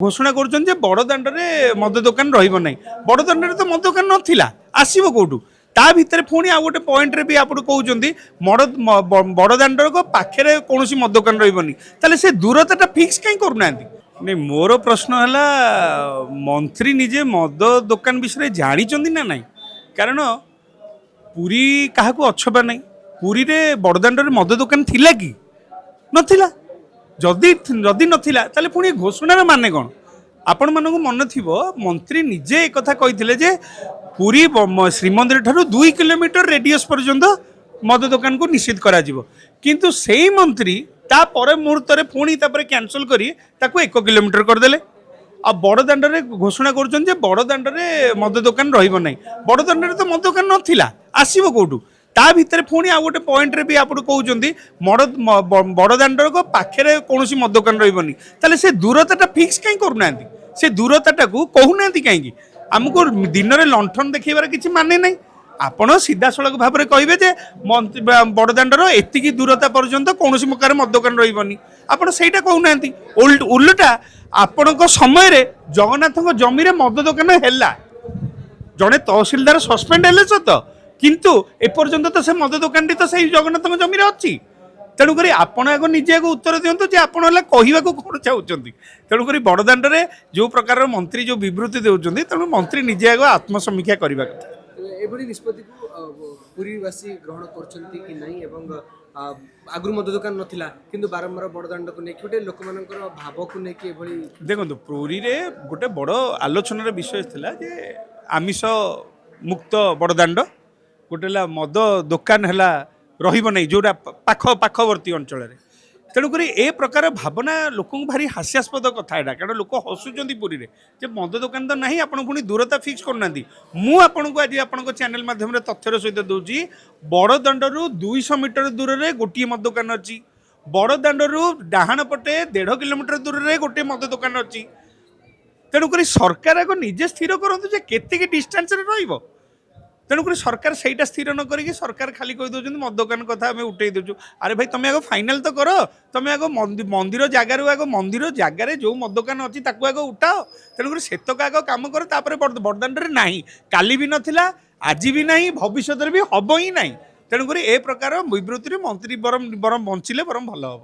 घोषणा करुछन जे बड़दाण्डरे मद दुकान रहिबो नै बड़दाण्डरे तो मद दुकान नथिला आसीबो कोठू ता भितर पुणी आ गोटे पॉइंट रे भी आपण कहउचंदी बड़दाण्डर को पाखरे कोनोसी मद दुकान रहिबोनी ताले से दूरताटा फिक्स काई करूनांती नै मोर प्रश्न हला मंत्री निजे मद दुकान विषय जानिचंदी ना नाही कारण पुरी काहाकू अछबा नाही पुरी रे बड़दाण्डरे मद दुकान थिला कि नथिला जदि जदि नथिला ताले पुणी घोषणार माने कौन आपण मानक मन थिबो मंत्री निजे एक कथा कहिथिले जे पुरी श्रीमंदिर ठारू 2 किलोमीटर रेडियस पर्यंत मद दुकान को निषेध करा जिवो किंतु सेही मंत्री ता परे मुहूर्त रे पुणी तापर कैंसल करी ताको 1 किलोमीटर कर देले आ बड़दाण्डरे घोषणा करुछन जे बड़दाण्डरे मद दुकान रहिबो नै बड़दाण्डरे तो मद दुकान नथिला आसीबो कोठू ता भितर पुणी आ गोटे पॉइंट रे भी आपण कहउचंदी बड़दाण्डर को पाखरे कोनोसी मद दुकान रहिबोनी ताले से दूरताटा फिक्स काई करूनांती से दूरताटा को कहउनांती काईकी हमको दिन रे लंठन देखैबार किछि माने नै आपण सीधा सड़क भाव में कहे जे बड़दाण्डर एतिकी दूरता पर्यंत कौन प्रकार मद दुकान रहिबोनी आपण सेटा कहउनांती उल्टा आपण समय रे जगन्नाथ जमी रे मद दुकान हैला जड़े तहसिलदार सस्पेंड हेले सत किंतु एपर्यंत तो से मद दुकान तो सही जगन्नाथ जमी अच्छी तेणुक आपण आग निजे आग उत्तर दिंतु जे आप कहवाक कौन चाहते तेणुक बड़दाण्डरे जो प्रकार मंत्री जो विवृत्ति देउछंती तेणु मंत्री निजे आग आत्मसमीक्षा करबा कथा एभली निष्पत्ति को पुरीवासी ग्रहण करछंती कि नहीं एवं आगु मद दुकान नथिला किंतु बारंबार बड़दाण्ड को लेकिन गोटे लोक मानकर भाव को लेकिन एभली देखो पुरी रे गोटे बड़ आलोचनार विषय थिला जे आमिष मुक्त बड़दाण्ड गोटे मद दुकान है रहिबो नै जोटा पाखवर्ती अंचल तेणुक ए प्रकार भावना लोक भारी हास्यास्पद कथा एटा कारण लोक हसुचंदी पुरी रे जे मद दुकान तो नहीं आपण पुणी दूरता फिक्स करना मु आपन को आज आपन चैनल माध्यम रे तथ्यर सहित दूची बड़दाण्डरू 200 मीटर दूर रे गोटे मद दुकान अच्छी बड़दाण्डरू डाहाण पटे 1.5 किलोमीटर दूर रे गोटे मद दुकान अच्छी तेणुक सरकार को निजे स्थिर करतु जे केते डिस्टेंस रे रहिबो तेणुक सरकार सहीटा स्थिर न करी सरकार खाली कही दौरान मद दुकान कथा आम उठे दूँ अरे भाई तुम आग फाइनाल तो कर तुम आग मंदिर जगार आग मंदिर जगार जो मद दुकान अच्छी आग उठाओ तेणुक सेतक आग कम कर बड़दाण्डरे ना काली भी नाला आज भी ना भविष्य भी हम ही ना तेणुक ए प्रकार विवृत्ति मंत्री बरम बंचिले बरम भल हम।